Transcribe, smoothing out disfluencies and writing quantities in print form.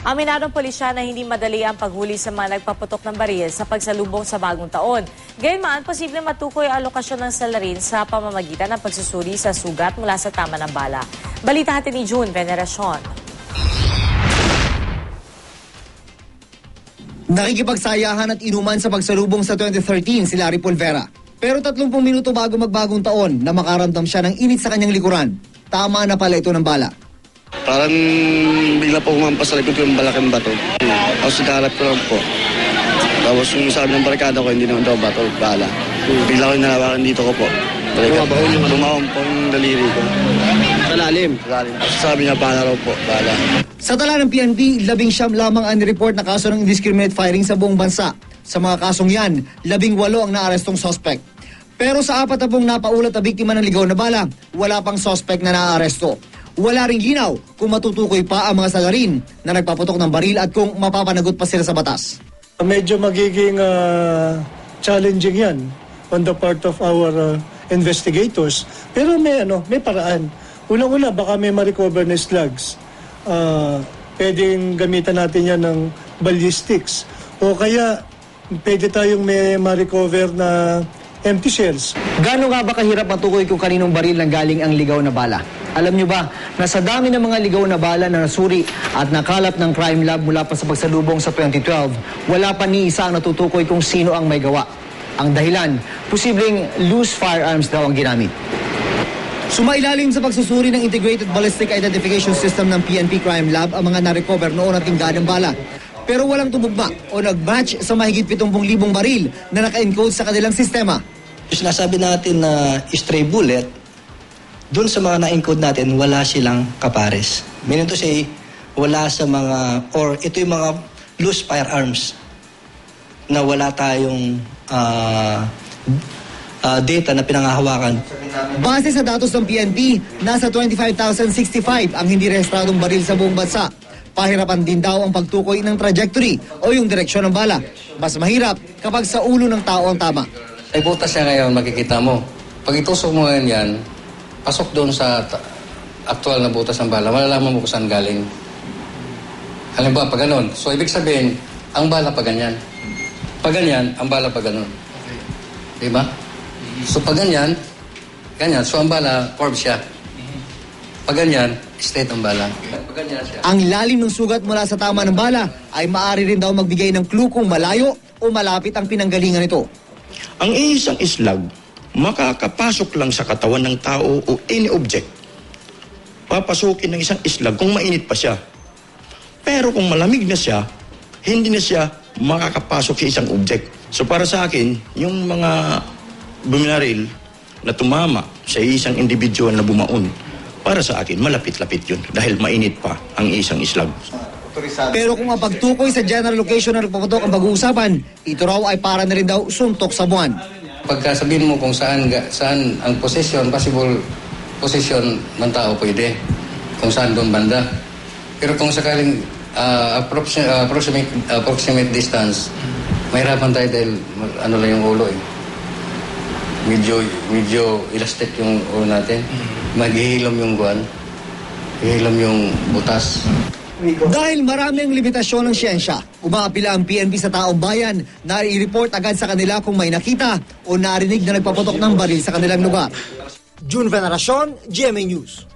Aminadong pulisya na hindi madali ang paghuli sa mga nagpaputok ng baril sa pagsalubong sa bagong taon. Gayunman, posible matukoy ang lokasyon ng salarin sa pamamagitan ng pagsusuri sa sugat mula sa tama ng bala. Balita natin ni June Veneracion. Nakikipagsayahan at inuman sa pagsalubong sa 2013 si Larry Polvera. Pero 30 minuto bago magbagong taon na makaramdam siya ng init sa kanyang likuran. Tama na pala ito ng bala. Parang bigla po kumampas sa likod ko yung malaking bato. Tapos nakaharap ko lang po. Tapos yung sabi ng barkada ko, hindi naman daw bato, bala. Bigla ko yung nalawakan dito ko po. Lumawang po yung daliri ko. Sa lalim? Sa lalim. Sabi niya, bala raw po, bala. Sa tala ng PNP, 19 lamang ang nireport na kaso ng indiscriminate firing sa buong bansa. Sa mga kasong yan, 18 ang naarestong suspect. Pero sa 40 napaulat na biktima ng ligaw na bala, wala pang suspect na naaresto. Wala ring linaw kung matutukoy pa ang mga salarin na nagpaputok ng baril at kung mapapanagot pa sila sa batas. Medyo magiging challenging yan on the part of our investigators. Pero may paraan. Unang-una, baka may ma-recover na slugs. Pwedeng gamitan natin yan ng ballistics. O kaya, pwede tayong may ma-recover na empty shells. Gaano nga ba kahirap matukoy kung kaninong baril nang galing ang ligaw na bala? Alam nyo ba na sa dami ng mga ligaw na bala na nasuri at nakalap ng crime lab mula pa sa pagsalubong sa 2012, wala pa ni isa ang natutukoy kung sino ang may gawa. Ang dahilan, posibleng loose firearms daw ang ginamit. Sumailalim sa pagsusuri ng Integrated Ballistic Identification System ng PNP Crime Lab ang mga na-recover noon at tingga ng bala. Pero walang tumugma o nag-match sa mahigit 70,000 baril na naka-encode sa kanilang sistema. Sinasabi natin na stray bullet, doon sa mga na-encode natin, wala silang kapares. Meaning to say, wala sa mga, or ito yung mga loose firearms na wala tayong data na pinangahawakan. Base sa datos ng PNP, nasa 25,065 ang hindi rehistradong baril sa buong bansa. Pahirapan din daw ang pagtukoy ng trajectory o yung direksyon ng bala. Mas mahirap kapag sa ulo ng tao ang tama. Ay butas siya ngayon, makikita mo. Pag itusok mo ngayon yan, pasok doon sa aktual na butas ng bala, malalaman mo kung saan galing. Halimbawa, pag ganun. So, ibig sabihin, ang bala pa ganyan. Pag ganyan, ang bala pa ganun. Okay. Diba? So, pag ganyan, ganyan. So, ang bala, curve siya. Pag ganyan, straight ang bala. Pag ganyan siya. Ang lalim ng sugat mula sa tama ng bala ay maaari rin daw magbigay ng clue kung malayo o malapit ang pinanggalingan nito. Ang isang islag, makakapasok lang sa katawan ng tao o any object. Papasukin ng isang islag kung mainit pa siya. Pero kung malamig na siya, hindi na siya makakapasok sa isang object. So para sa akin, yung mga buminaril na tumama sa isang individual na bumaon, para sa akin, malapit-lapit yun dahil mainit pa ang isang islag. Pero kung ang pagtukoy sa general location na nagpapatok ang pag-uusapan, ito raw ay para na rin daw suntok sa buwan. Pagka sabihin mo kung saan ang position, possible position ng tao pwede. Kung saan doon banda. Pero kung sakaling approximate distance, mahirapan tayo dahil ano lang yung ulo eh. Medyo elastic yung ulo natin. Maghihilom yung guwan. Hihilom yung butas. Dahil marami ang limitasyon ng siyensya, umaapila ang PNP sa taong bayan na i-report agad sa kanila kung may nakita o narinig na nagpaputok ng baril sa kanilang lugar. June Veneracion, GMA News.